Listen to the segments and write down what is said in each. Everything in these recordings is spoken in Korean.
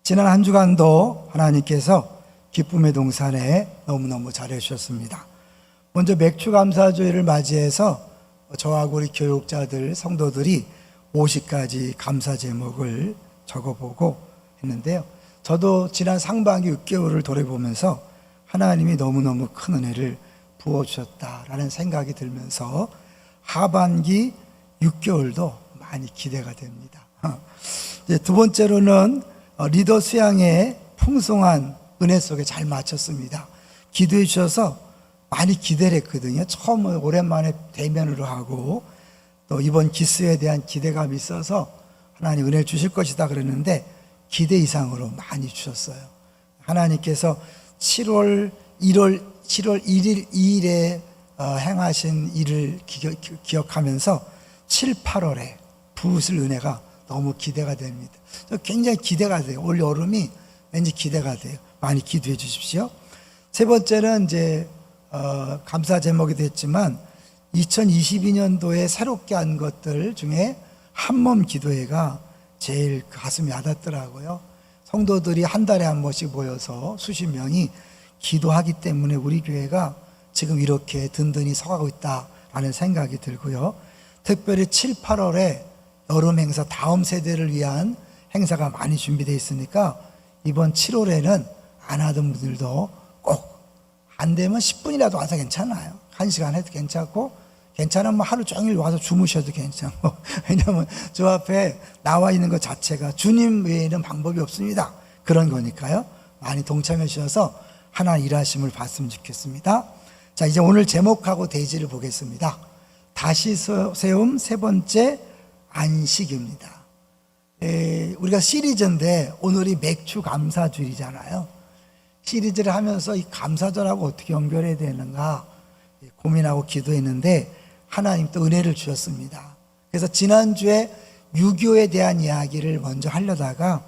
지난 한 주간도 하나님께서 기쁨의 동산에 너무너무 잘해 주셨습니다. 먼저 맥주 감사주일을 맞이해서 저하고 우리 교육자들, 성도들이 50가지 감사 제목을 적어보고 했는데요. 저도 지난 상반기 6개월을 돌아보면서 하나님이 너무너무 큰 은혜를 부어주셨다라는 생각이 들면서 하반기 6개월도 많이 기대가 됩니다. 이제 두 번째로는 리더 수양의 풍성한 은혜 속에 잘 맞췄습니다. 기도해 주셔서 많이 기대를 했거든요. 처음 오랜만에 대면으로 하고 또 이번 기수에 대한 기대감이 있어서 하나님 은혜를 주실 것이다 그랬는데 기대 이상으로 많이 주셨어요. 하나님께서 7월 1일 2일에 행하신 일을 기억하면서 7, 8월에 부으실 은혜가 너무 기대가 됩니다. 굉장히 기대가 돼요. 올 여름이 왠지 기대가 돼요. 많이 기도해 주십시오. 세 번째는 이제 감사 제목이 됐지만 2022년도에 새롭게 한 것들 중에 한몸 기도회가 제일 가슴이 와닿더라고요. 성도들이 한 달에 한 번씩 모여서 수십 명이 기도하기 때문에 우리 교회가 지금 이렇게 든든히 서가고 있다라는 생각이 들고요. 특별히 7, 8월에 여름 행사 다음 세대를 위한 행사가 많이 준비되어 있으니까 이번 7월에는 안 하던 분들도 꼭 안 되면 10분이라도 와서 괜찮아요. 1시간 해도 괜찮고 괜찮으면 하루 종일 와서 주무셔도 괜찮고 왜냐하면 저 앞에 나와 있는 것 자체가 주님 외에는 방법이 없습니다. 그런 거니까요. 많이 동참해 주셔서 하나 일하심을 봤으면 좋겠습니다. 자, 이제 오늘 제목하고 대지를 보겠습니다. 다시 세움 세 번째 안식입니다. 우리가 시리즈인데 오늘이 맥주 감사주일이잖아요. 시리즈를 하면서 이 감사절하고 어떻게 연결해야 되는가 고민하고 기도했는데 하나님 또 은혜를 주셨습니다. 그래서 지난주에 유교에 대한 이야기를 먼저 하려다가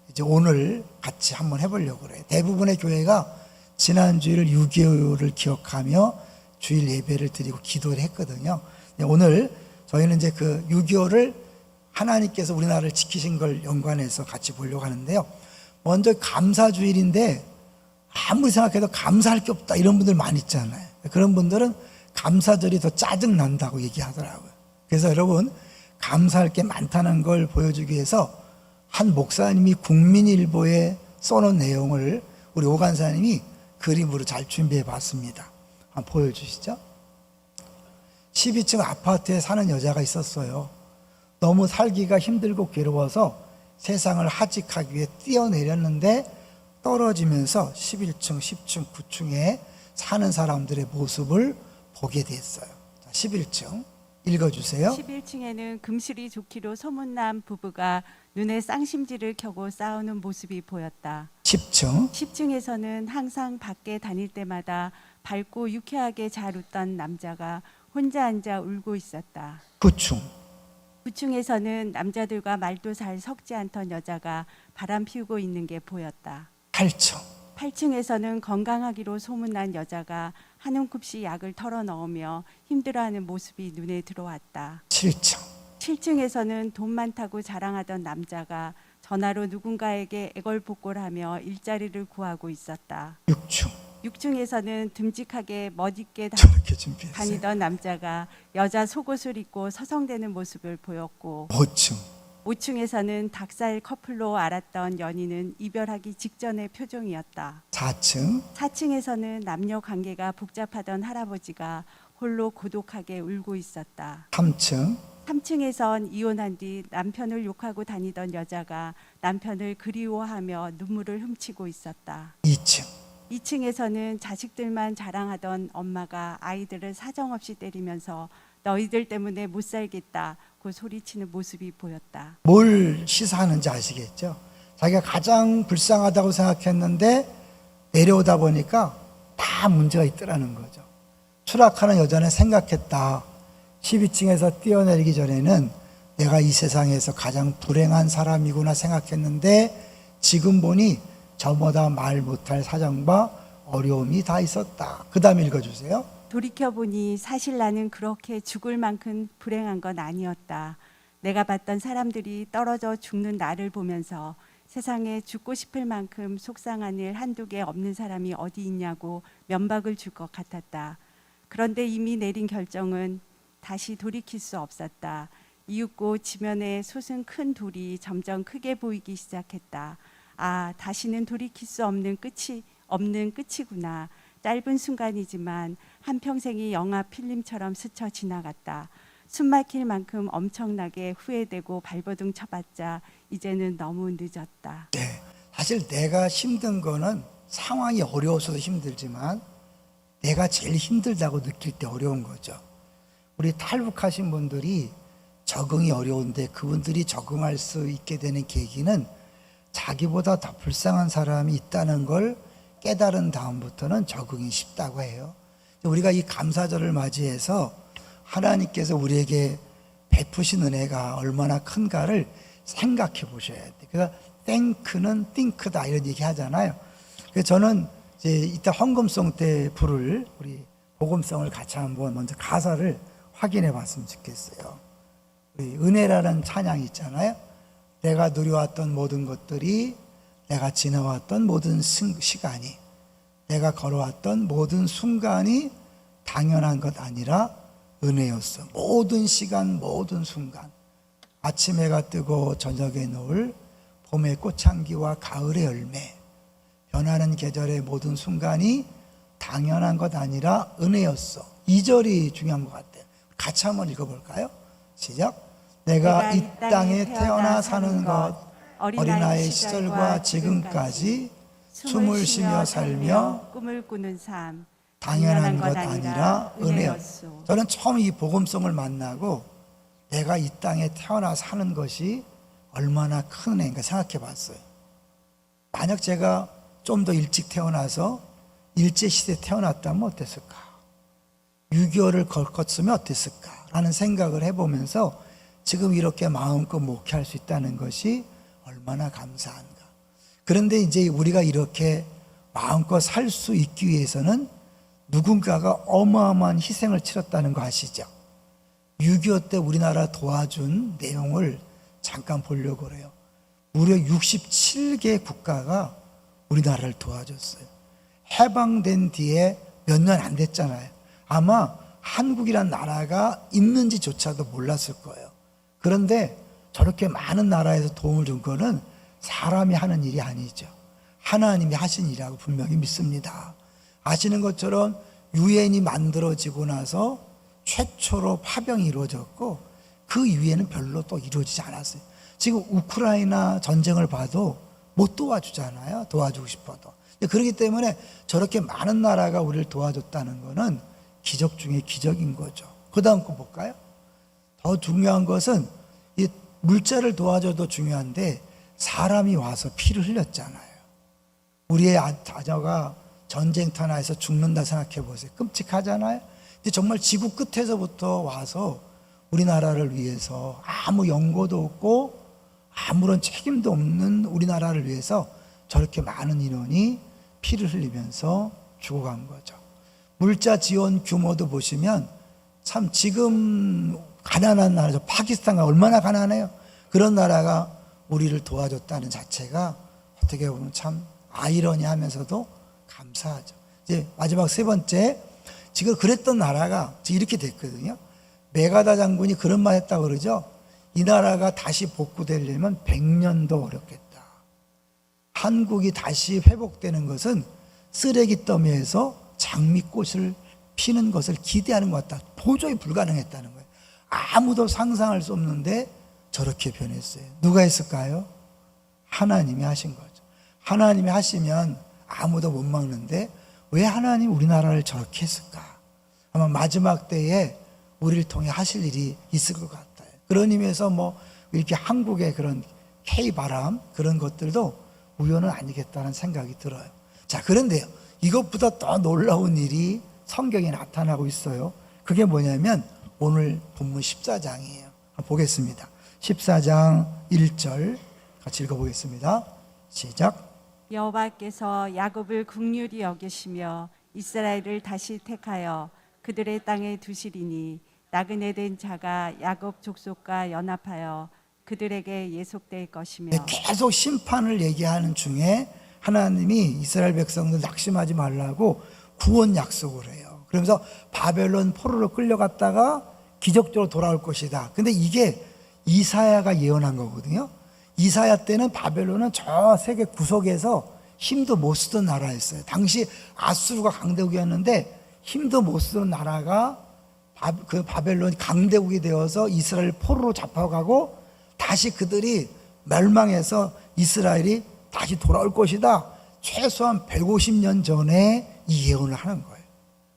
이제 오늘 같이 한번 해보려고 그래요. 대부분의 교회가 지난주를 유교를 기억하며 주일 예배를 드리고 기도를 했거든요. 오늘 저희는 이제 그 유교를 하나님께서 우리나라를 지키신 걸 연관해서 같이 보려고 하는데요. 먼저 감사주일인데 아무리 생각해도 감사할 게 없다 이런 분들 많이 있잖아요. 그런 분들은 감사절이 더 짜증난다고 얘기하더라고요. 그래서 여러분 감사할 게 많다는 걸 보여주기 위해서 한 목사님이 국민일보에 써놓은 내용을 우리 오 간사님이 그림으로 잘 준비해 봤습니다. 한번 보여주시죠. 12층 아파트에 사는 여자가 있었어요. 너무 살기가 힘들고 괴로워서 세상을 하직하기 위해 뛰어내렸는데 떨어지면서 11층, 10층, 9층에 사는 사람들의 모습을 보게 됐어요. 11층 읽어주세요. 11층에는 금실이 좋기로 소문난 부부가 눈에 쌍심지를 켜고 싸우는 모습이 보였다. 10층 10층에서는 항상 밖에 다닐 때마다 밝고 유쾌하게 잘 웃던 남자가 혼자 앉아 울고 있었다. 9층 9층에서는 남자들과 말도 잘 섞지 않던 여자가 바람 피우고 있는 게 보였다. 8층 8층에서는 건강하기로 소문난 여자가 한 움큼씩 약을 털어 넣으며 힘들어하는 모습이 눈에 들어왔다. 7층 7층에서는 돈 많다고 자랑하던 남자가 전화로 누군가에게 애걸복걸하며 일자리를 구하고 있었다. 6층 6층에서는 듬직하게 멋있게 저렇게 준비했어요. 다니던 남자가 여자 속옷을 입고 서성대는 모습을 보였고 5층 5층에서는 닭살 커플로 알았던 연인은 이별하기 직전의 표정이었다. 4층 4층에서는 남녀 관계가 복잡하던 할아버지가 홀로 고독하게 울고 있었다. 3층 3층에선 이혼한 뒤 남편을 욕하고 다니던 여자가 남편을 그리워하며 눈물을 훔치고 있었다. 2층 2층에서는 자식들만 자랑하던 엄마가 아이들을 사정없이 때리면서 너희들 때문에 못 살겠다고 소리치는 모습이 보였다. 뭘 시사하는지 아시겠죠? 자기가 가장 불쌍하다고 생각했는데 내려오다 보니까 다 문제가 있더라는 거죠. 추락하는 여자는 생각했다. 12층에서 뛰어내리기 전에는 내가 이 세상에서 가장 불행한 사람이구나 생각했는데 지금 보니 저보다 말 못할 사정과 어려움이 다 있었다. 그 다음 읽어주세요. 돌이켜보니 사실 나는 그렇게 죽을 만큼 불행한 건 아니었다. 내가 봤던 사람들이 떨어져 죽는 나를 보면서 세상에 죽고 싶을 만큼 속상한 일 한두 개 없는 사람이 어디 있냐고 면박을 줄 것 같았다. 그런데 이미 내린 결정은 다시 돌이킬 수 없었다. 이윽고 지면에 솟은 큰 돌이 점점 크게 보이기 시작했다. 아, 다시는 돌이킬 수 없는 끝이구나. 짧은 순간이지만 한평생이 영화 필름처럼 스쳐 지나갔다. 숨막힐 만큼 엄청나게 후회되고 발버둥 쳐봤자 이제는 너무 늦었다. 네. 사실 내가 힘든 거는 상황이 어려워서도 힘들지만 내가 제일 힘들다고 느낄 때 어려운 거죠. 우리 탈북하신 분들이 적응이 어려운데 그분들이 적응할 수 있게 되는 계기는 자기보다 더 불쌍한 사람이 있다는 걸 깨달은 다음부터는 적응이 쉽다고 해요. 우리가 이 감사절을 맞이해서 하나님께서 우리에게 베푸신 은혜가 얼마나 큰가를 생각해 보셔야 돼요. 그래서 thank는 think다 이런 얘기 하잖아요. 그래서 저는 이제 이따 헌금송 때 부를 우리 복음성을 같이 한번 먼저 가사를 확인해 봤으면 좋겠어요. 우리 은혜라는 찬양이 있잖아요. 내가 누려왔던 모든 것들이, 내가 지나왔던 모든 시간이, 내가 걸어왔던 모든 순간이 당연한 것 아니라 은혜였어. 모든 시간, 모든 순간, 아침 해가 뜨고 저녁에 노을, 봄의 꽃향기와 가을의 열매, 변하는 계절의 모든 순간이 당연한 것 아니라 은혜였어. 2절이 중요한 것 같아요. 같이 한번 읽어볼까요? 시작. 내가 이 땅에 태어나 사는 것, 어린아이 시절과 지금까지 숨을 쉬며 살며 꿈을 꾸는 삶, 당연한 것 아니라 은혜였어. 저는 처음 이 복음성을 만나고 내가 이 땅에 태어나 사는 것이 얼마나 큰 은혜인가 생각해 봤어요. 만약 제가 좀 더 일찍 태어나서 일제시대에 태어났다면 어땠을까? 6.25를 겪었으면 어땠을까? 라는 생각을 해보면서 지금 이렇게 마음껏 목회할 수 있다는 것이 얼마나 감사한가. 그런데 이제 우리가 이렇게 마음껏 살 수 있기 위해서는 누군가가 어마어마한 희생을 치렀다는 거 아시죠? 6.25 때 우리나라 도와준 내용을 잠깐 보려고 그래요. 무려 67개 국가가 우리나라를 도와줬어요. 해방된 뒤에 몇 년 안 됐잖아요. 아마 한국이란 나라가 있는지조차도 몰랐을 거예요. 그런데 저렇게 많은 나라에서 도움을 준 거는 사람이 하는 일이 아니죠. 하나님이 하신 일이라고 분명히 믿습니다. 아시는 것처럼 유엔이 만들어지고 나서 최초로 파병이 이루어졌고 그 이후에는 별로 또 이루어지지 않았어요. 지금 우크라이나 전쟁을 봐도 못 도와주잖아요. 도와주고 싶어도. 그렇기 때문에 저렇게 많은 나라가 우리를 도와줬다는 것은 기적 중에 기적인 거죠. 그 다음 거 볼까요? 더 중요한 것은 이 물자를 도와줘도 중요한데 사람이 와서 피를 흘렸잖아요. 우리의 자녀가 전쟁터나에서 죽는다 생각해 보세요. 끔찍하잖아요. 근데 정말 지구 끝에서부터 와서 우리나라를 위해서 아무 연고도 없고 아무런 책임도 없는 우리나라를 위해서 저렇게 많은 인원이 피를 흘리면서 죽어간 거죠. 물자 지원 규모도 보시면 참 지금 가난한 나라죠. 파키스탄가 얼마나 가난해요. 그런 나라가 우리를 도와줬다는 자체가 어떻게 보면 참 아이러니하면서도 감사하죠. 이제 마지막 세 번째, 지금 그랬던 나라가 지금 이렇게 됐거든요. 메가다 장군이 그런 말 했다고 그러죠. 이 나라가 다시 복구되려면 100년도 어렵겠다. 한국이 다시 회복되는 것은 쓰레기 더미에서 장미꽃을 피는 것을 기대하는 것 같다. 도저히 불가능했다는 거예요. 아무도 상상할 수 없는데 저렇게 변했어요. 누가 했을까요? 하나님이 하신 거죠. 하나님이 하시면 아무도 못 막는데 왜 하나님 우리나라를 저렇게 했을까? 아마 마지막 때에 우리를 통해 하실 일이 있을 것 같아요. 그런 의미에서 뭐 이렇게 한국의 그런 K바람 그런 것들도 우연은 아니겠다는 생각이 들어요. 자, 그런데요. 이것보다 더 놀라운 일이 성경에 나타나고 있어요. 그게 뭐냐면 오늘 본문 14장이에요. 보겠습니다. 14장 1절 같이 읽어보겠습니다. 시작. 여호와께서 야곱을 긍휼히 여기시며 이스라엘을 다시 택하여 그들의 땅에 두시리니 나그네 된 자가 야곱 족속과 연합하여 그들에게 예속될 것이며 계속 심판을 얘기하는 중에 하나님이 이스라엘 백성들 낙심하지 말라고 구원 약속을 해요. 그러면서 바벨론 포로로 끌려갔다가 기적적으로 돌아올 것이다. 근데 이게 이사야가 예언한 거거든요. 이사야 때는 바벨론은 저 세계 구석에서 힘도 못 쓰던 나라였어요. 당시 아수르가 강대국이었는데 힘도 못 쓰던 나라가 그 바벨론이 강대국이 되어서 이스라엘 포로로 잡혀가고 다시 그들이 멸망해서 이스라엘이 다시 돌아올 것이다. 최소한 150년 전에 이 예언을 하는 거예요.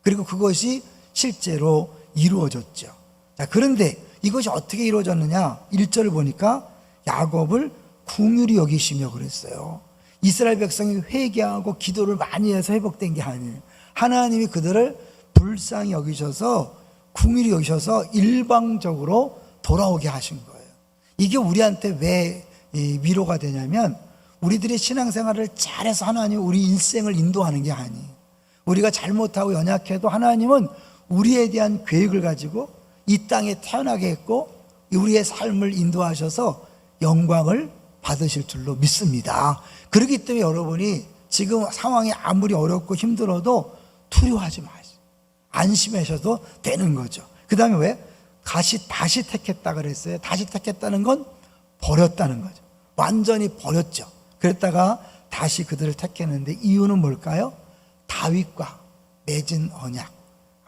그리고 그것이 실제로 이루어졌죠. 자, 그런데 이것이 어떻게 이루어졌느냐? 1절을 보니까 야곱을 긍휼히 여기시며 그랬어요. 이스라엘 백성이 회개하고 기도를 많이 해서 회복된 게 아니에요. 하나님이 그들을 불쌍히 여기셔서 긍휼히 여기셔서 일방적으로 돌아오게 하신 거예요. 이게 우리한테 왜 위로가 되냐면 우리들이 신앙생활을 잘해서 하나님이 우리 일생을 인도하는 게 아니에요. 우리가 잘못하고 연약해도 하나님은 우리에 대한 계획을 가지고 이 땅에 태어나게 했고 우리의 삶을 인도하셔서 영광을 받으실 줄로 믿습니다. 그렇기 때문에 여러분이 지금 상황이 아무리 어렵고 힘들어도 두려워하지 마세요. 안심하셔도 되는 거죠. 그 다음에 왜? 다시 택했다 그랬어요. 다시 택했다는 건 버렸다는 거죠. 완전히 버렸죠. 그랬다가 다시 그들을 택했는데 이유는 뭘까요? 다윗과 맺은 언약,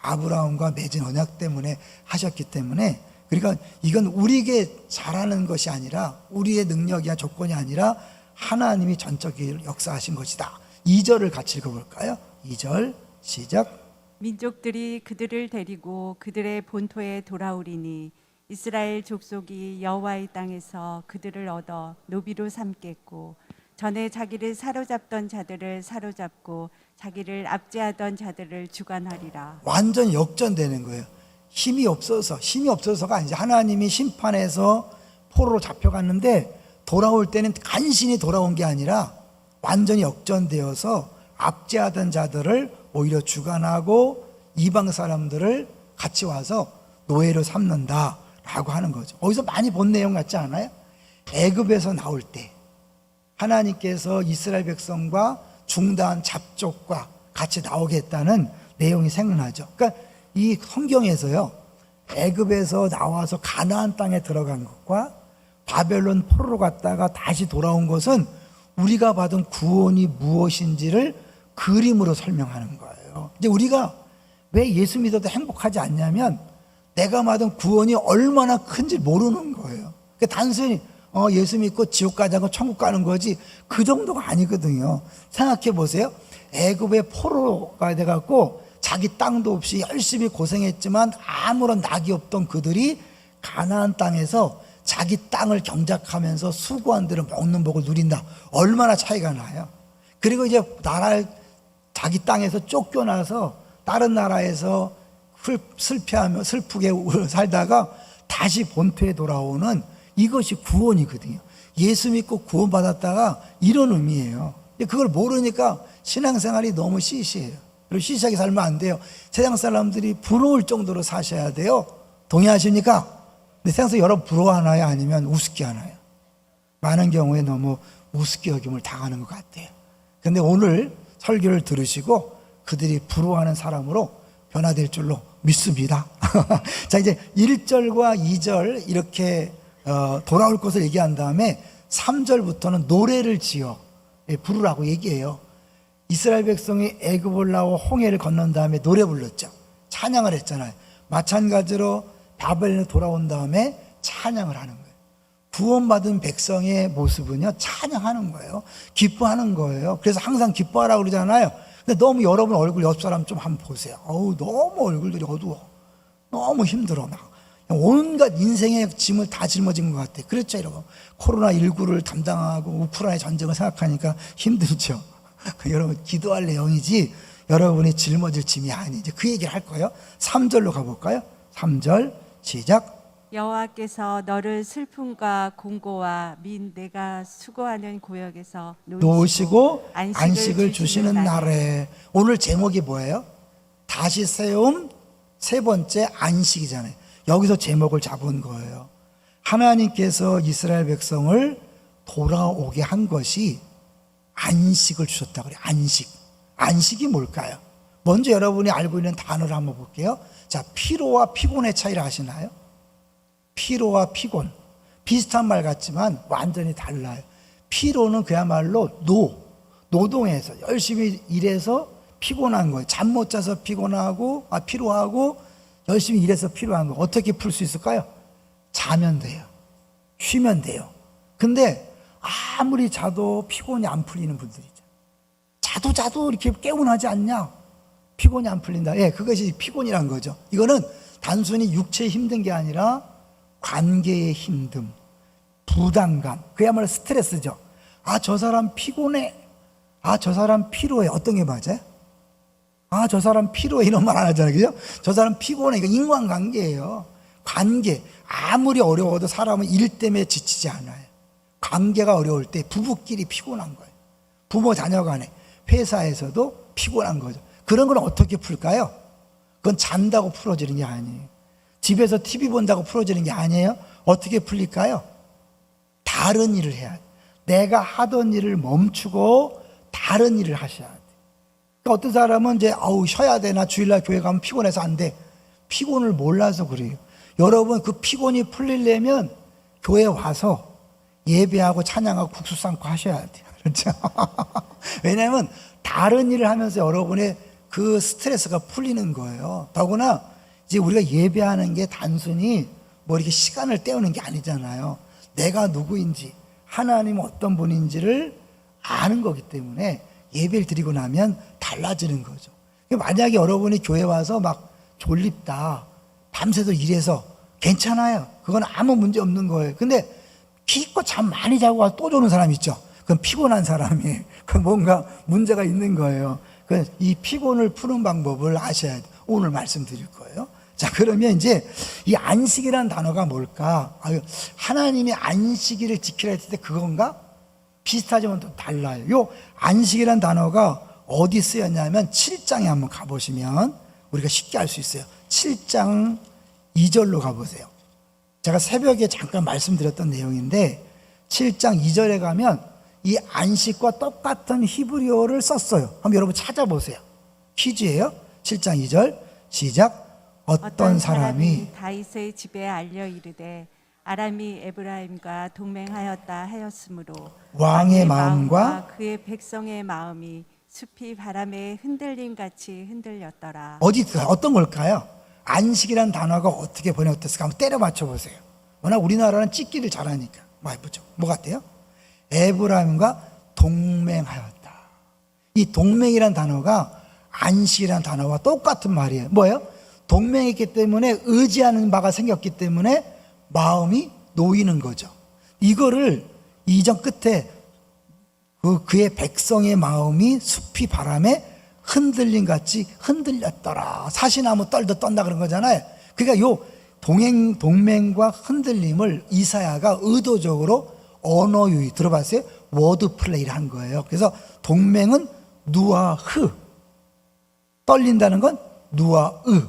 아브라함과 맺은 언약 때문에 하셨기 때문에, 그러니까 이건 우리에게 잘하는 것이 아니라 우리의 능력이야 조건이 아니라 하나님이 전적으로 역사하신 것이다. 2절을 같이 읽어볼까요? 2절 시작. 민족들이 그들을 데리고 그들의 본토에 돌아오리니 이스라엘 족속이 여호와의 땅에서 그들을 얻어 노비로 삼겠고 전에 자기를 사로잡던 자들을 사로잡고 자기를 압제하던 자들을 주관하리라. 완전 역전되는 거예요. 힘이 없어서가 아니지. 하나님이 심판해서 포로로 잡혀갔는데 돌아올 때는 간신히 돌아온 게 아니라 완전히 역전되어서 압제하던 자들을 오히려 주관하고 이방 사람들을 같이 와서 노예로 삼는다라고 하는 거죠. 어디서 많이 본 내용 같지 않아요? 애굽에서 나올 때 하나님께서 이스라엘 백성과 중다한 잡족과 같이 나오게 했다는 내용이 생각나죠. 그러니까 이 성경에서요, 애굽에서 나와서 가나안 땅에 들어간 것과 바벨론 포로로 갔다가 다시 돌아온 것은 우리가 받은 구원이 무엇인지를 그림으로 설명하는 거예요. 이제 우리가 왜 예수 믿어도 행복하지 않냐면 내가 받은 구원이 얼마나 큰지 모르는 거예요. 그러니까 단순히 예수 믿고 지옥 가자고 천국 가는 거지 그 정도가 아니거든요. 생각해 보세요. 애굽의 포로가 돼갖고 자기 땅도 없이 열심히 고생했지만 아무런 낙이 없던 그들이 가나안 땅에서 자기 땅을 경작하면서 수고한 대로 먹는 복을 누린다. 얼마나 차이가 나요. 그리고 이제 자기 땅에서 쫓겨나서 다른 나라에서 슬프게 살다가 다시 본토에 돌아오는 이것이 구원이거든요. 예수 믿고 구원받았다가 이런 의미예요. 그걸 모르니까 신앙생활이 너무 시시해요. 그리고 시시하게 살면 안 돼요. 세상 사람들이 부러울 정도로 사셔야 돼요. 동의하십니까? 근데 세상에서 여러분 부러워하나요? 아니면 우습게 하나요? 많은 경우에 너무 우습게 여김을 당하는 것 같아요. 근데 오늘 설교를 들으시고 그들이 부러워하는 사람으로 변화될 줄로 믿습니다. 자, 이제 1절과 2절 이렇게 돌아올 것을 얘기한 다음에 3절부터는 노래를 지어 부르라고 얘기해요. 이스라엘 백성이 애굽을 나와 홍해를 건넌 다음에 노래 불렀죠. 찬양을 했잖아요. 마찬가지로 바벨론에 돌아온 다음에 찬양을 하는 거예요. 구원받은 백성의 모습은요, 찬양하는 거예요. 기뻐하는 거예요. 그래서 항상 기뻐하라고 그러잖아요. 근데 너무 여러분 얼굴 옆 사람 좀 한번 보세요. 너무 얼굴들이 어두워. 너무 힘들어. 막 온갖 인생의 짐을 다 짊어진 것 같아. 그렇죠, 여러분. 코로나19를 담당하고 우크라이나 전쟁을 생각하니까 힘들죠. 여러분 기도할 내용이지 여러분이 짊어질 짐이 아니지. 그 얘기를 할 거예요. 3절로 가볼까요? 3절 시작. 여호와께서 너를 슬픔과 공고와 민 내가 수고하는 고역에서 놓으시고 안식을 주시는 날에. 오늘 제목이 뭐예요? 다시 세움 세 번째 안식이잖아요. 여기서 제목을 잡은 거예요. 하나님께서 이스라엘 백성을 돌아오게 한 것이 안식을 주셨다고 그래요. 안식. 안식이 뭘까요? 먼저 여러분이 알고 있는 단어를 한번 볼게요. 자, 피로와 피곤의 차이를 아시나요? 피로와 피곤. 비슷한 말 같지만 완전히 달라요. 피로는 그야말로 노동해서 열심히 일해서 피곤한 거예요. 잠 못 자서 피로하고 열심히 일해서 피로한 거. 어떻게 풀 수 있을까요? 자면 돼요. 쉬면 돼요. 근데 아무리 자도 피곤이 안 풀리는 분들이죠. 자도 이렇게 개운하지 않냐? 피곤이 안 풀린다. 예, 그것이 피곤이란 거죠. 이거는 단순히 육체에 힘든 게 아니라 관계의 힘듦, 부담감, 그야말로 스트레스죠. 아, 저 사람 피곤해. 아, 저 사람 피로해. 어떤 게 맞아요? 아, 저 사람 피로해. 이런 말 안 하잖아요. 그죠? 저 사람 피곤해. 이거 인간관계예요. 관계. 아무리 어려워도 사람은 일 때문에 지치지 않아요. 관계가 어려울 때 부부끼리 피곤한 거예요. 부모 자녀 간에, 회사에서도 피곤한 거죠. 그런 건 어떻게 풀까요? 그건 잔다고 풀어지는 게 아니에요. 집에서 TV 본다고 풀어지는 게 아니에요. 어떻게 풀릴까요? 다른 일을 해야 돼. 내가 하던 일을 멈추고 다른 일을 하셔야 돼. 그러니까 어떤 사람은 이제 쉬어야 되나, 주일날 교회 가면 피곤해서 안 돼. 피곤을 몰라서 그래요. 여러분, 그 피곤이 풀리려면 교회 와서 예배하고 찬양하고 국수 삶고 하셔야 돼요. 그렇죠? 왜냐하면 다른 일을 하면서 여러분의 그 스트레스가 풀리는 거예요. 더구나 이제 우리가 예배하는 게 단순히 뭐 이렇게 시간을 때우는 게 아니잖아요. 내가 누구인지, 하나님은 어떤 분인지를 아는 거기 때문에 예배를 드리고 나면 달라지는 거죠. 만약에 여러분이 교회 와서 막 졸립다, 밤새도 일해서 괜찮아요. 그건 아무 문제 없는 거예요. 근데 기껏 잠 많이 자고 와서 또 조는 사람 있죠. 그건 피곤한 사람이, 그 뭔가 문제가 있는 거예요. 이 피곤을 푸는 방법을 아셔야 돼요. 오늘 말씀드릴 거예요. 자, 그러면 이제 이 안식이라는 단어가 뭘까? 하나님이 안식일을 지키라 했을 때 그건가? 비슷하지만 또 달라요. 요 안식이라는 단어가 어디 쓰였냐면 7장에 한번 가보시면 우리가 쉽게 알 수 있어요. 7장 2절로 가보세요. 제가 새벽에 잠깐 말씀드렸던 내용인데 7장 2절에 가면 이 안식과 똑같은 히브리어를 썼어요. 한번 여러분 찾아보세요. 퀴즈예요. 7장 2절 시작. 어떤 사람이 다윗의 집에 알려 이르되 아람이 에브라임과 동맹하였다 하였으므로 왕의 마음과 그의 백성의 마음이 숲이 바람에 흔들림 같이 흔들렸더라. 어떤 걸까요? 안식이라는 단어가 어떻게 번역됐을까? 한번 때려 맞춰보세요. 워낙 우리나라는 찍기를 잘하니까 많이 보죠. 뭐 같아요? 에브라임과 동맹하였다. 이 동맹이라는 단어가 안식이라는 단어와 똑같은 말이에요. 뭐예요? 동맹했기 때문에 의지하는 바가 생겼기 때문에 마음이 놓이는 거죠. 이거를 2장 끝에 그의 백성의 마음이 숲이 바람에 흔들림 같이 흔들렸더라. 사시나무 떨도 떤다 그런 거잖아요. 그러니까 요 동맹과 흔들림을 이사야가 의도적으로 언어 유희 들어봤어요? 워드 플레이를 한 거예요. 그래서 동맹은 누아흐, 떨린다는 건 누아으,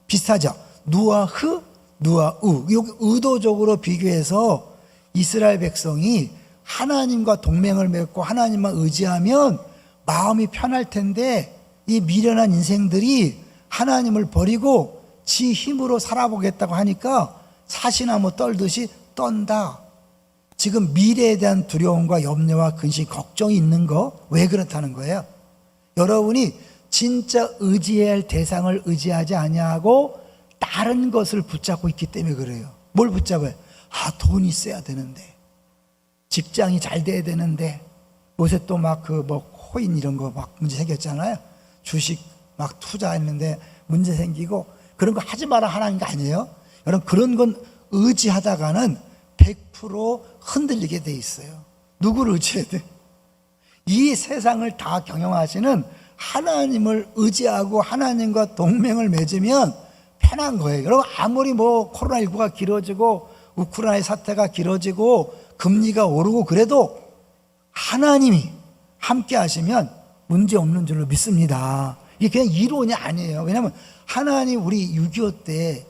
비슷하죠? 누아흐, 누아우. 여기 의도적으로 비교해서 이스라엘 백성이 하나님과 동맹을 맺고 하나님만 의지하면 마음이 편할 텐데 이 미련한 인생들이 하나님을 버리고 지 힘으로 살아보겠다고 하니까 사시나무 떨듯이 떤다. 지금 미래에 대한 두려움과 염려와 근심, 걱정이 있는 거 왜 그렇다는 거예요? 여러분이 진짜 의지해야 할 대상을 의지하지 아니하고 다른 것을 붙잡고 있기 때문에 그래요. 뭘 붙잡아요? 돈이 있어야 되는데, 직장이 잘 돼야 되는데, 요새 또 막 코인 이런 거 막 문제 생겼잖아요. 주식 막 투자했는데 문제 생기고 그런 거 하지 마라 하라는 게 아니에요. 여러분, 그런 건 의지하다가는 100% 흔들리게 돼 있어요. 누구를 의지해야 돼? 이 세상을 다 경영하시는 하나님을 의지하고 하나님과 동맹을 맺으면 편한 거예요. 여러분, 아무리 코로나19가 길어지고 우크라이나 사태가 길어지고 금리가 오르고 그래도 하나님이 함께 하시면 문제 없는 줄로 믿습니다. 이게 그냥 이론이 아니에요. 왜냐하면 하나님 우리 6.25 때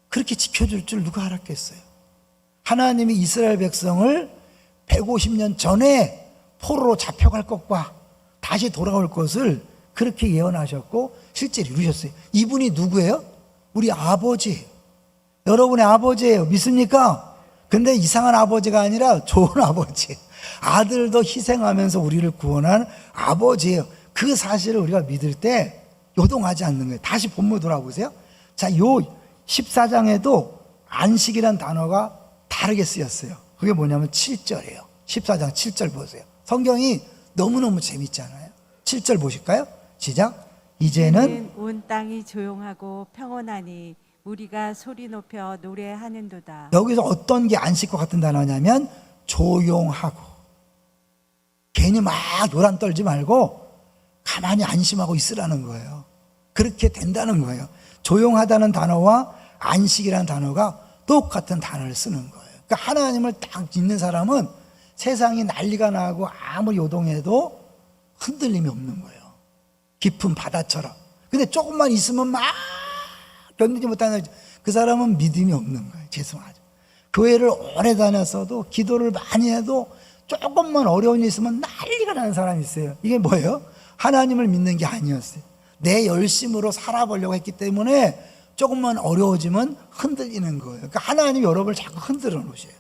그렇게 지켜줄 줄 누가 알았겠어요? 하나님이 이스라엘 백성을 150년 전에 포로로 잡혀갈 것과 다시 돌아올 것을 그렇게 예언하셨고 실제로 이루셨어요. 이분이 누구예요? 우리 아버지, 여러분의 아버지예요. 믿습니까? 근데 이상한 아버지가 아니라 좋은 아버지, 아들도 희생하면서 우리를 구원한 아버지예요. 그 사실을 우리가 믿을 때 요동하지 않는 거예요. 다시 본문 돌아보세요. 자, 요 14장에도 안식이란 단어가 다르게 쓰였어요. 그게 뭐냐면 7절이에요. 14장 7절 보세요. 성경이 너무너무 재밌잖아요. 7절 보실까요? 시작. 이제는 온 땅이 조용하고 평온하니 우리가 소리 높여 노래하는도다. 여기서 어떤 게 안식과 같은 단어냐면 조용하고, 괜히 막 요란 떨지 말고 가만히 안심하고 있으라는 거예요. 그렇게 된다는 거예요. 조용하다는 단어와 안식이라는 단어가 똑같은 단어를 쓰는 거예요. 그러니까 하나님을 딱 믿는 사람은 세상이 난리가 나고 아무리 요동해도 흔들림이 없는 거예요. 깊은 바다처럼. 근데 조금만 있으면 막 견디지 못하는 그 사람은 믿음이 없는 거예요. 죄송하죠. 교회를 오래 다녔어도 기도를 많이 해도 조금만 어려운 일 있으면 난리가 나는 사람이 있어요. 이게 뭐예요? 하나님을 믿는 게 아니었어요. 내 열심으로 살아보려고 했기 때문에 조금만 어려워지면 흔들리는 거예요. 그러니까 하나님이 여러분을 자꾸 흔들어 놓으셔요.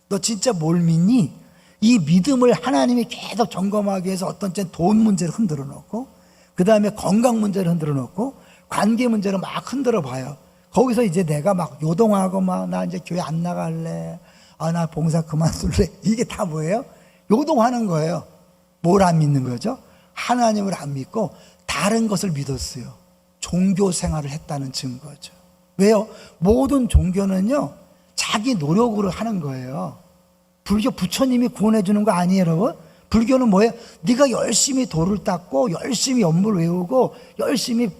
너 진짜 뭘 믿니? 이 믿음을 하나님이 계속 점검하기 위해서 어떤 때는 돈 문제를 흔들어 놓고, 그 다음에 건강 문제를 흔들어 놓고, 관계 문제를 막 흔들어 봐요. 거기서 이제 내가 막 요동하고 막 나 이제 교회 안 나갈래, 나 봉사 그만둘래, 이게 다 뭐예요? 요동하는 거예요. 뭘 안 믿는 거죠? 하나님을 안 믿고 다른 것을 믿었어요. 종교 생활을 했다는 증거죠. 왜요? 모든 종교는요 자기 노력으로 하는 거예요. 불교 부처님이 구원해 주는 거 아니에요, 여러분? 불교는 뭐예요? 네가 열심히 도를 닦고 열심히 연불 외우고 열심히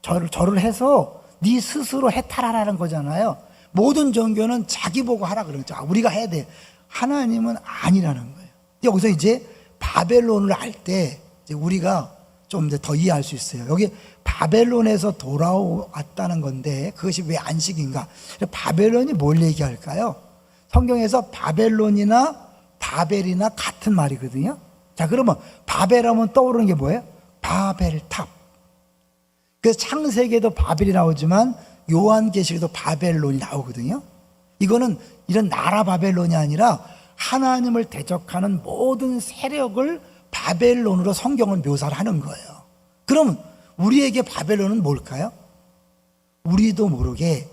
절을 해서 네 스스로 해탈하라는 거잖아요. 모든 종교는 자기 보고 하라 그러죠. 우리가 해야 돼. 하나님은 아니라는 거예요. 여기서 이제 바벨론을 알 때 우리가 좀 더 이해할 수 있어요. 여기 바벨론에서 돌아왔다는 건데 그것이 왜 안식인가? 바벨론이 뭘 얘기할까요? 성경에서 바벨론이나 바벨이나 같은 말이거든요. 자, 그러면 바벨하면 떠오르는 게 뭐예요? 바벨탑. 그래서 창세기에도 바벨이 나오지만 요한계시록에도 바벨론이 나오거든요. 이거는 이런 나라 바벨론이 아니라 하나님을 대적하는 모든 세력을 바벨론으로 성경은 묘사를 하는 거예요. 그러면 우리에게 바벨론은 뭘까요? 우리도 모르게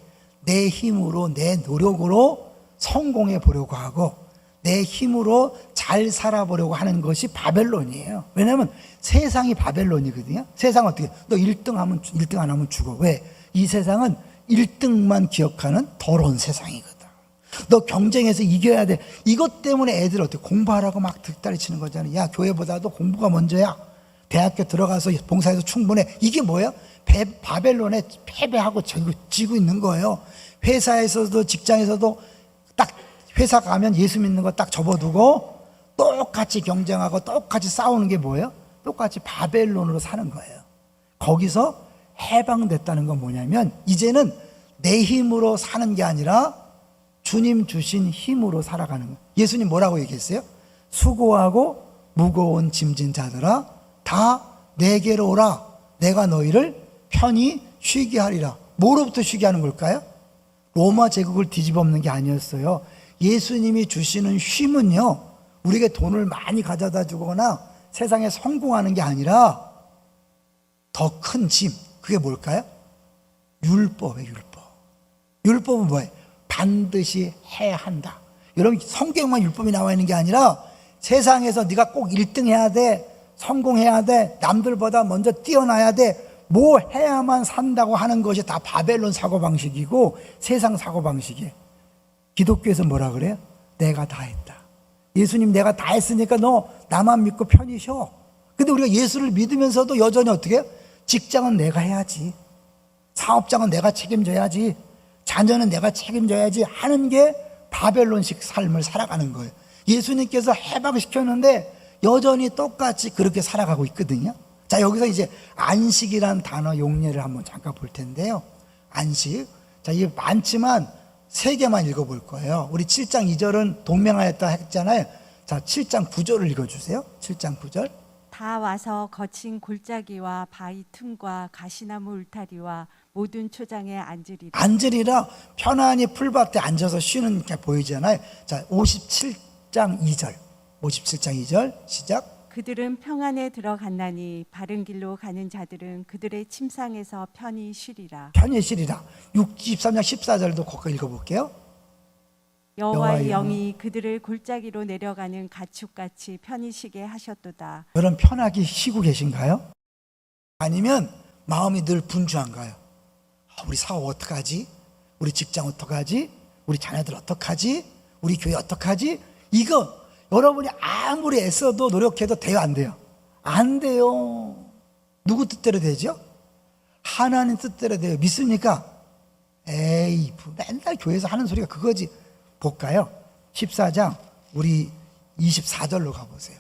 내 힘으로 내 노력으로 성공해 보려고 하고 내 힘으로 잘 살아보려고 하는 것이 바벨론이에요. 왜냐하면 세상이 바벨론이거든요. 세상 어떻게? 너 1등 안 하면 죽어. 왜? 이 세상은 1등만 기억하는 더러운 세상이거든. 너 경쟁해서 이겨야 돼. 이것 때문에 애들 어떻게 공부하라고 막 득다리 치는 거잖아요. 야, 교회보다도 공부가 먼저야. 대학교 들어가서 봉사해서 충분해. 이게 뭐예요? 바벨론에 패배하고 지고 있는 거예요. 회사에서도 직장에서도 딱 회사 가면 예수 믿는 거 딱 접어두고 똑같이 경쟁하고 똑같이 싸우는 게 뭐예요? 똑같이 바벨론으로 사는 거예요. 거기서 해방됐다는 건 뭐냐면 이제는 내 힘으로 사는 게 아니라 주님 주신 힘으로 살아가는 거예요. 예수님 뭐라고 얘기했어요? 수고하고 무거운 짐진 자들아 다 내게로 오라. 내가 너희를 편히 쉬게 하리라. 뭐로부터 쉬게 하는 걸까요? 로마 제국을 뒤집어 엎는 게 아니었어요. 예수님이 주시는 쉼은요 우리에게 돈을 많이 가져다 주거나 세상에 성공하는 게 아니라 더 큰 짐. 그게 뭘까요? 율법이에요. 율법은 뭐예요? 반드시 해야 한다. 여러분 성경만 율법이 나와 있는 게 아니라 세상에서 네가 꼭 1등 해야 돼. 성공해야 돼. 남들보다 먼저 뛰어나야 돼. 뭐 해야만 산다고 하는 것이 다 바벨론 사고방식이고 세상 사고방식이에요. 기독교에서 뭐라 그래요? 내가 다 했다. 예수님 내가 다 했으니까 너 나만 믿고 편히 쉬어. 근데 우리가 예수를 믿으면서도 여전히 어떻게 해요? 직장은 내가 해야지. 사업장은 내가 책임져야지. 자녀는 내가 책임져야지 하는 게 바벨론식 삶을 살아가는 거예요. 예수님께서 해방시켰는데 여전히 똑같이 그렇게 살아가고 있거든요. 자, 여기서 이제 안식이란 단어 용례를 한번 잠깐 볼 텐데요. 안식. 자, 이게 많지만 세 개만 읽어볼 거예요. 우리 7장 2절은 동맹하였다 했잖아요. 자, 7장 9절을 읽어주세요. 7장 9절. 다 와서 거친 골짜기와 바위 틈과 가시나무 울타리와 모든 초장에 앉으리라. 앉으리라. 편안히 풀밭에 앉아서 쉬는 게 보이잖아요. 자, 57장 2절. 57장 2절 시작. 그들은 평안에 들어갔나니 바른 길로 가는 자들은 그들의 침상에서 편히 쉬리라. 편히 쉬리라. 63장 14절도 거기 읽어볼게요. 여호와의 여호와의 영이 그들을 골짜기로 내려가는 가축같이 편히 쉬게 하셨도다. 여러분 편하게 쉬고 계신가요? 아니면 마음이 늘 분주한가요? 우리 사업 어떡하지? 우리 직장 어떡하지? 우리 자녀들 어떡하지? 우리 교회 어떡하지? 이거 여러분이 아무리 애써도 노력해도 돼요, 안 돼요? 안 돼요. 누구 뜻대로 되죠? 하나님 뜻대로 돼요. 믿습니까? 에이, 맨날 교회에서 하는 소리가 그거지. 볼까요? 14장 우리 24절로 가보세요.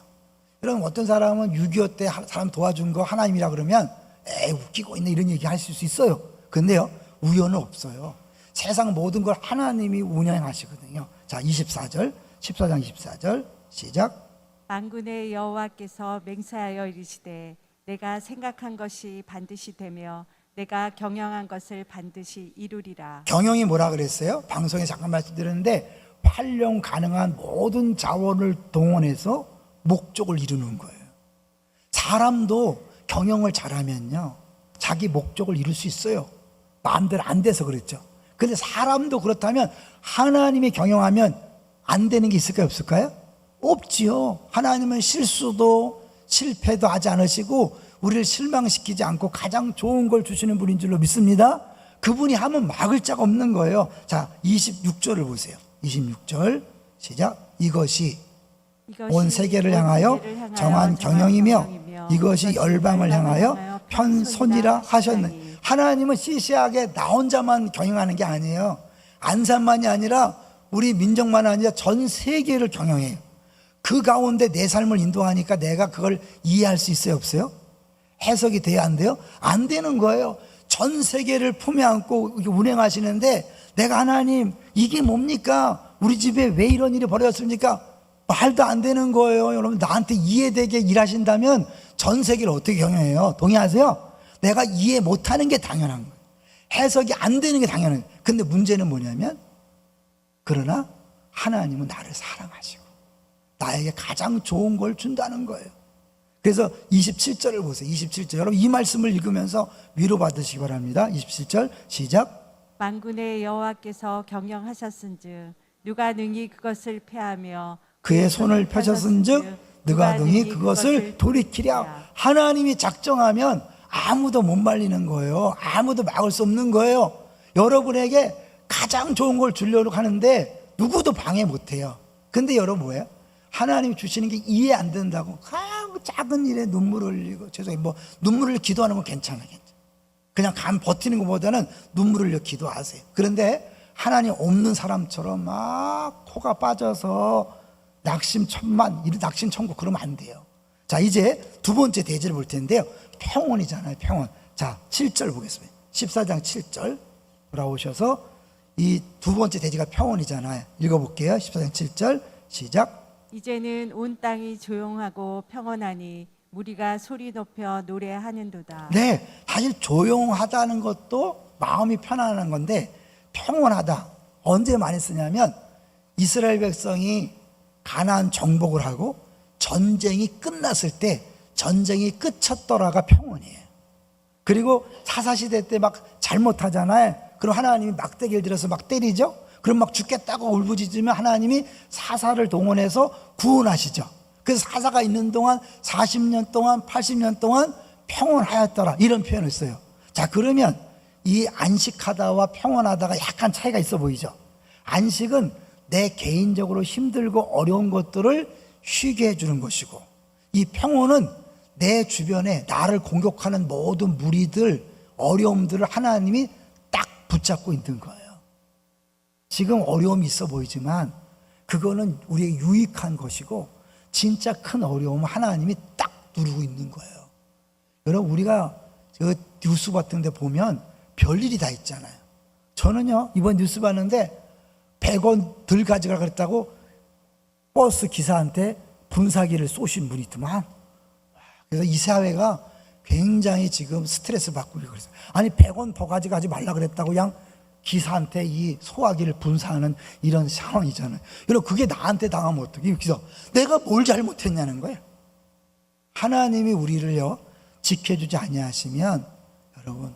여러분 어떤 사람은 6.25 때 사람 도와준 거 하나님이라 그러면 에이 웃기고 있네 이런 얘기 할 수 있어요. 근데요 우연은 없어요. 세상 모든 걸 하나님이 운영하시거든요. 자 24절 14장 24절 시작. 만군의 여호와께서 맹세하여 이르시되 내가 생각한 것이 반드시 되며 내가 경영한 것을 반드시 이루리라. 경영이 뭐라 그랬어요? 방송에 잠깐 말씀드렸는데 활용 가능한 모든 자원을 동원해서 목적을 이루는 거예요. 사람도 경영을 잘하면요 자기 목적을 이룰 수 있어요. 마음대로 안 돼서 그랬죠. 근데 사람도 그렇다면 하나님이 경영하면 안 되는 게 있을까요? 없을까요? 없지요. 하나님은 실수도 실패도 하지 않으시고 우리를 실망시키지 않고 가장 좋은 걸 주시는 분인 줄로 믿습니다. 그분이 하면 막을 자가 없는 거예요. 자 26절을 보세요. 26절 시작. 이것이 온 세계를 향하여 정한 경영이며 이것이 열방을 향하여 편손이라 하셨네. 하나님은 시시하게 나 혼자만 경영하는 게 아니에요. 안산만이 아니라 우리 민족만 아니라 전 세계를 경영해요. 그 가운데 내 삶을 인도하니까 내가 그걸 이해할 수 있어요, 없어요? 해석이 돼야 안 돼요? 안 되는 거예요. 전 세계를 품에 안고 운행하시는데 내가 하나님 이게 뭡니까? 우리 집에 왜 이런 일이 벌어졌습니까? 말도 안 되는 거예요. 여러분 나한테 이해되게 일하신다면 전 세계를 어떻게 경영해요? 동의하세요? 내가 이해 못하는 게 당연한 거예요. 해석이 안 되는 게 당연한 거예요. 근데 문제는 뭐냐면 그러나 하나님은 나를 사랑하시고 나에게 가장 좋은 걸 준다는 거예요. 그래서 27절을 보세요. 27절. 여러분 이 말씀을 읽으면서 위로받으시기 바랍니다. 27절 시작. 만군의 여호와께서 경영하셨은즉 누가 능히 그것을 패하며 그의 손을 펴셨은즉 누가 능히 그것을 돌이키랴. 하나님이 작정하면 아무도 못 말리는 거예요. 아무도 막을 수 없는 거예요. 여러분에게 가장 좋은 걸 주려고 하는데 누구도 방해 못해요. 근데 여러분 뭐예요? 하나님이 주시는 게 이해 안 된다고 작은 일에 눈물을 흘리고 죄송해요. 뭐 눈물을 흘려 기도하는 건 괜찮아요. 그냥 감 버티는 것보다는 눈물을 흘려 기도하세요. 그런데 하나님 없는 사람처럼 막 코가 빠져서 낙심천만 이런 낙심천국 그러면 안 돼요. 자 이제 두 번째 대지를 볼 텐데요. 평온이잖아요. 평온. 자 7절 보겠습니다. 14장 7절 돌아오셔서 이 두 번째 대지가 평온이잖아요. 읽어볼게요. 14장 7절 시작. 이제는 온 땅이 조용하고 평온하니 무리가 소리 높여 노래하는도다. 네, 사실 조용하다는 것도 마음이 편안한 건데 평온하다 언제 많이 쓰냐면 이스라엘 백성이 가나안 정복을 하고 전쟁이 끝났을 때 전쟁이 끝쳤더라가 평온이에요. 그리고 사사시대 때 막 잘못하잖아요. 그럼 하나님이 막대기를 들어서 막 때리죠. 그럼 막 죽겠다고 울부짖으면 하나님이 사사를 동원해서 구원하시죠. 그래서 사사가 있는 동안 40년 동안 80년 동안 평온하였더라 이런 표현을 써요. 자 그러면 이 안식하다와 평온하다가 약간 차이가 있어 보이죠. 안식은 내 개인적으로 힘들고 어려운 것들을 쉬게 해주는 것이고 이 평온은 내 주변에 나를 공격하는 모든 무리들 어려움들을 하나님이 딱 붙잡고 있는 거예요. 지금 어려움이 있어 보이지만 그거는 우리에게 유익한 것이고 진짜 큰 어려움은 하나님이 딱 누르고 있는 거예요. 여러분 우리가 그 뉴스 같은 데 보면 별일이 다 있잖아요. 저는요 이번 뉴스 봤는데 100원 덜 가져가 그랬다고 버스 기사한테 분사기를 쏘신 분이 있더만. 그래서 이 사회가 굉장히 지금 스트레스 받고 그랬어요. 아니 100원 더 가져가지 말라 그랬다고 그냥 기사한테 이 소화기를 분사하는 이런 상황이잖아요. 여러분 그게 나한테 당하면 어떡해? 그래서 내가 뭘 잘못했냐는 거예요. 하나님이 우리를요 지켜주지 아니하시면 여러분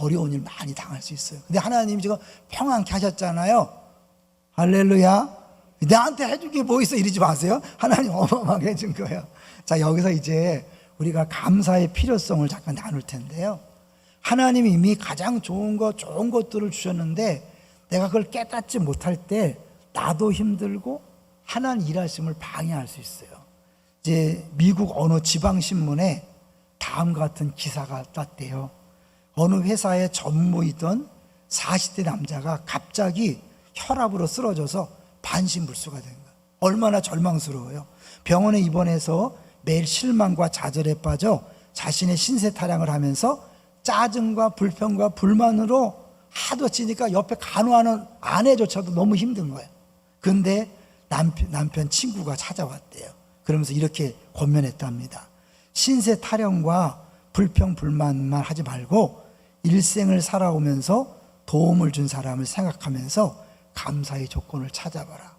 어려운 일 많이 당할 수 있어요. 근데 하나님이 지금 평안케 하셨잖아요. 할렐루야. 나한테 해준 게 뭐 있어 이러지 마세요. 하나님 어마어마하게 해준 거예요. 자, 여기서 이제 우리가 감사의 필요성을 잠깐 나눌 텐데요. 하나님이 이미 가장 좋은 것들을 주셨는데 내가 그걸 깨닫지 못할 때 나도 힘들고 하나님 일하심을 방해할 수 있어요. 이제 미국 어느 지방신문에 다음과 같은 기사가 떴대요. 어느 회사에 전무이던 40대 남자가 갑자기 혈압으로 쓰러져서 반신불수가 된 거예요. 얼마나 절망스러워요. 병원에 입원해서 매일 실망과 좌절에 빠져 자신의 신세 타령을 하면서 짜증과 불평과 불만으로 하도 찌니까 옆에 간호하는 아내조차도 너무 힘든 거예요. 근데 남편 친구가 찾아왔대요. 그러면서 이렇게 권면했답니다. 신세 타령과 불평 불만만 하지 말고 일생을 살아오면서 도움을 준 사람을 생각하면서 감사의 조건을 찾아봐라.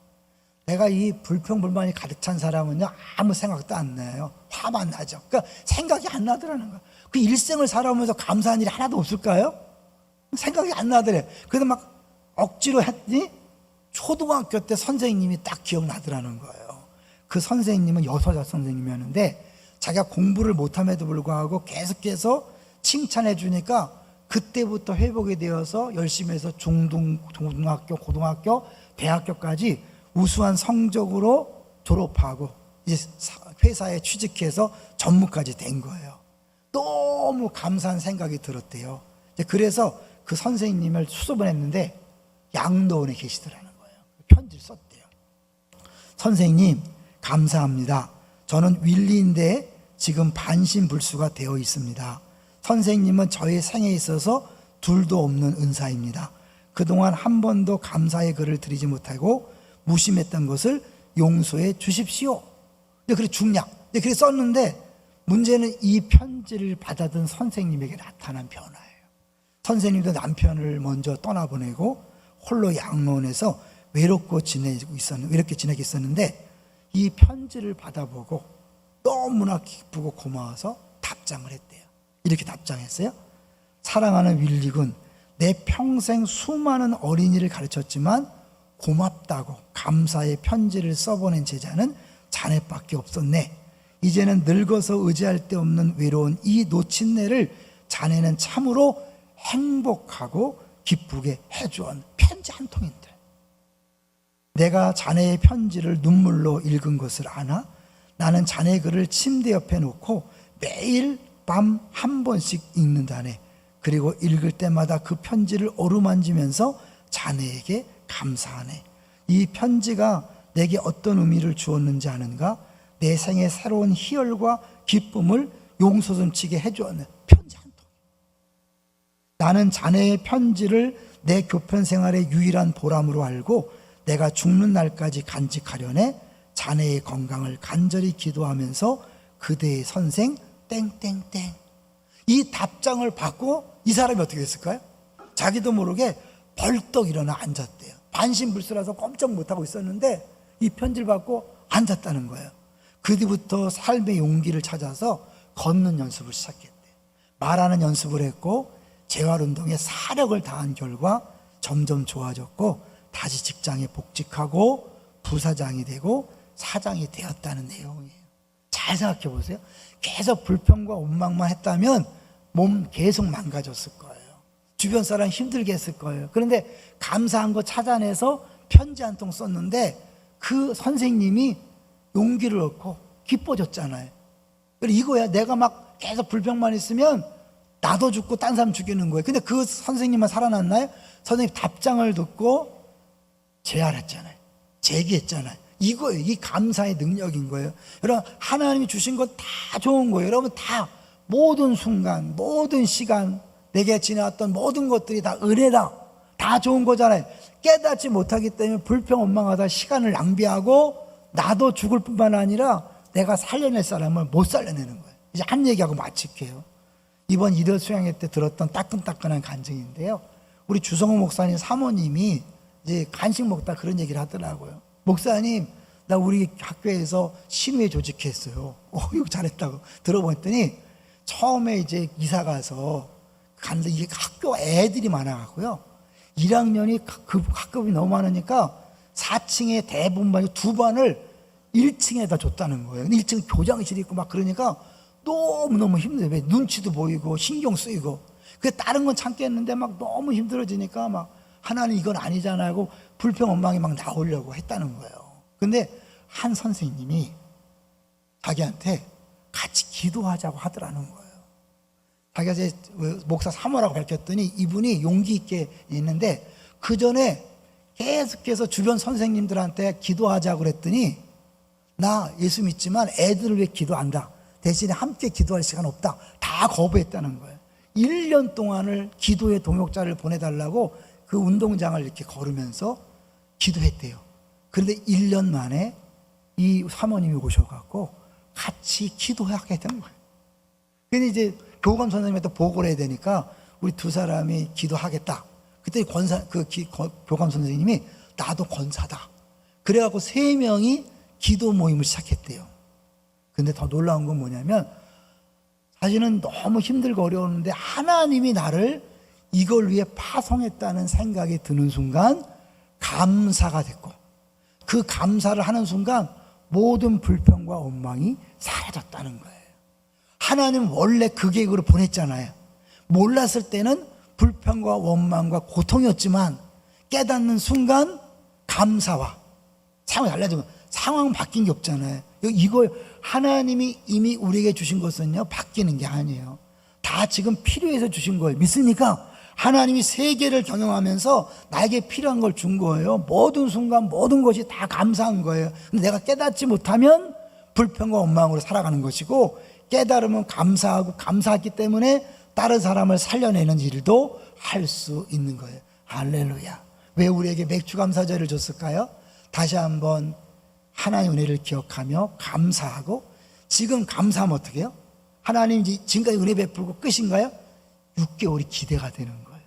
내가 이 불평불만이 가득 찬 사람은요 아무 생각도 안 나요. 화만 나죠. 그러니까 생각이 안 나더라는 거야. 그 일생을 살아오면서 감사한 일이 하나도 없을까요? 생각이 안 나더래. 그래서 막 억지로 했더니 초등학교 때 선생님이 딱 기억나더라는 거예요. 그 선생님은 여서자 선생님이었는데 자기가 공부를 못함에도 불구하고 계속해서 칭찬해 주니까 그때부터 회복이 되어서 열심히 해서 중등학교, 고등학교, 대학교까지 우수한 성적으로 졸업하고 이제 회사에 취직해서 전무까지 된 거예요. 너무 감사한 생각이 들었대요. 그래서 그 선생님을 수습을 했는데 양로원에 계시더라는 거예요. 편지를 썼대요. 선생님 감사합니다. 저는 윌리인데 지금 반신불수가 되어 있습니다. 선생님은 저의 생에 있어서 둘도 없는 은사입니다. 그동안 한 번도 감사의 글을 드리지 못하고 무심했던 것을 용서해 주십시오. 그래 중략. 그래 썼는데 문제는 이 편지를 받아든 선생님에게 나타난 변화예요. 선생님도 남편을 먼저 떠나보내고 홀로 양로원에서 이렇게 지내고 있었는데 이 편지를 받아보고 너무나 기쁘고 고마워서 답장을 했대요. 이렇게 답장했어요. 사랑하는 윌리군, 내 평생 수많은 어린이를 가르쳤지만 고맙다고 감사의 편지를 써보낸 제자는 자네밖에 없었네. 이제는 늙어서 의지할 데 없는 외로운 이 놓친 내를 자네는 참으로 행복하고 기쁘게 해주온 편지 한 통인데 내가 자네의 편지를 눈물로 읽은 것을 아나? 나는 자네 글을 침대 옆에 놓고 매일 밤 한 번씩 읽는다네. 그리고 읽을 때마다 그 편지를 어루만지면서 자네에게 감사하네. 이 편지가 내게 어떤 의미를 주었는지 아는가? 내 생에 새로운 희열과 기쁨을 용서숨치게 해주었네. 편지 한 통. 나는 자네의 편지를 내 교편 생활의 유일한 보람으로 알고 내가 죽는 날까지 간직하려네. 자네의 건강을 간절히 기도하면서 그대의 선생 땡땡땡. 이 답장을 받고 이 사람이 어떻게 됐을까요? 자기도 모르게 벌떡 일어나 앉았대요. 반신불수라서 꼼짝 못하고 있었는데 이 편지를 받고 앉았다는 거예요. 그 뒤부터 삶의 용기를 찾아서 걷는 연습을 시작했대요. 말하는 연습을 했고 재활운동에 사력을 다한 결과 점점 좋아졌고 다시 직장에 복직하고 부사장이 되고 사장이 되었다는 내용이에요. 잘 생각해 보세요. 계속 불평과 원망만 했다면 몸 계속 망가졌을 거예요. 주변 사람 힘들게 했을 거예요. 그런데 감사한 거 찾아내서 편지 한 통 썼는데 그 선생님이 용기를 얻고 기뻐졌잖아요. 그리고 이거야. 내가 막 계속 불평만 있으면 나도 죽고 딴 사람 죽이는 거예요. 근데 그 선생님만 살아났나요? 선생님 답장을 듣고 재활했잖아요. 재기했잖아요. 이거예요. 이 감사의 능력인 거예요. 여러분 하나님이 주신 것 다 좋은 거예요. 여러분 다 모든 순간 모든 시간 내게 지나왔던 모든 것들이 다 은혜다. 다 좋은 거잖아요. 깨닫지 못하기 때문에 불평원망하다 시간을 낭비하고 나도 죽을 뿐만 아니라 내가 살려낼 사람을 못 살려내는 거예요. 이제 한 얘기하고 마칠게요. 이번 이들 수양회 때 들었던 따끈따끈한 간증인데요. 우리 주성호 목사님 사모님이 이제 간식 먹다 그런 얘기를 하더라고요. 목사님, 나 우리 학교에서 신우회 조직했어요. 이거 잘했다고 들어봤더니 처음에 이제 이사 가서 갔는데 이게 학교 애들이 많아갖고요. 1학년이 학급이 너무 많으니까 4층에 대부분 반이 2반을 1층에다 줬다는 거예요. 1층 교장실이 있고 막 그러니까 너무너무 힘들어요. 왜 눈치도 보이고 신경 쓰이고. 그 다른 건 참겠는데 막 너무 힘들어지니까 막 하나는 이건 아니잖아 하고 불평 원망이 막 나오려고 했다는 거예요. 근데 한 선생님이 자기한테 같이 기도하자고 하더라는 거예요. 자기가 제 목사 사모라고 밝혔더니 이분이 용기 있게 있는데 그 전에 계속해서 주변 선생님들한테 기도하자고 그랬더니 나 예수 믿지만 애들을 위해 기도한다. 대신에 함께 기도할 시간 없다. 다 거부했다는 거예요. 1년 동안을 기도의 동역자를 보내달라고 그 운동장을 이렇게 걸으면서 기도했대요. 그런데 1년 만에 이 사모님이 오셔갖고 같이 기도하게 된 거예요. 근데 이제 교감 선생님한테 보고를 해야 되니까 우리 두 사람이 기도하겠다. 그때 교감 선생님이 나도 권사다. 그래갖고 3명이 기도 모임을 시작했대요. 근데 더 놀라운 건 뭐냐면 자신은 너무 힘들고 어려웠는데 하나님이 나를 이걸 위해 파송했다는 생각이 드는 순간 감사가 됐고 그 감사를 하는 순간 모든 불평과 원망이 사라졌다는 거예요. 하나님 원래 그 계획으로 보냈잖아요. 몰랐을 때는 불평과 원망과 고통이었지만 깨닫는 순간 감사와 상황이 달라지면 상황은 바뀐 게 없잖아요. 이거 하나님이 이미 우리에게 주신 것은요 바뀌는 게 아니에요. 다 지금 필요해서 주신 거예요. 믿습니까? 하나님이 세계를 경영하면서 나에게 필요한 걸 준 거예요. 모든 순간 모든 것이 다 감사한 거예요. 근데 내가 깨닫지 못하면 불평과 원망으로 살아가는 것이고 깨달으면 감사하고 감사했기 때문에 다른 사람을 살려내는 일도 할 수 있는 거예요. 할렐루야. 왜 우리에게 맥주 감사절을 줬을까요? 다시 한번 하나님의 은혜를 기억하며 감사하고 지금 감사하면 어떻게 해요? 하나님 지금까지 은혜 베풀고 끝인가요? 6개월이 기대가 되는 거예요.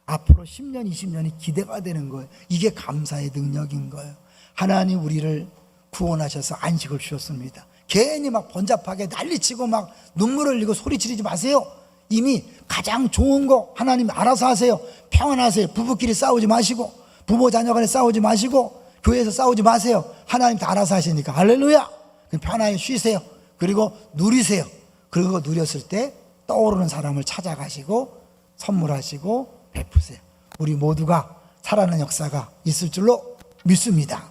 앞으로 10년, 20년이 기대가 되는 거예요. 이게 감사의 능력인 거예요. 하나님 우리를 구원하셔서 안식을 주셨습니다. 괜히 막 번잡하게 난리치고 막 눈물을 흘리고 소리 지르지 마세요. 이미 가장 좋은 거 하나님 알아서 하세요. 평안하세요. 부부끼리 싸우지 마시고 부모 자녀 간에 싸우지 마시고 교회에서 싸우지 마세요. 하나님 다 알아서 하시니까 할렐루야. 편안히 쉬세요. 그리고 누리세요. 그리고 누렸을 때 떠오르는 사람을 찾아가시고 선물하시고 베푸세요. 우리 모두가 살아나는 역사가 있을 줄로 믿습니다.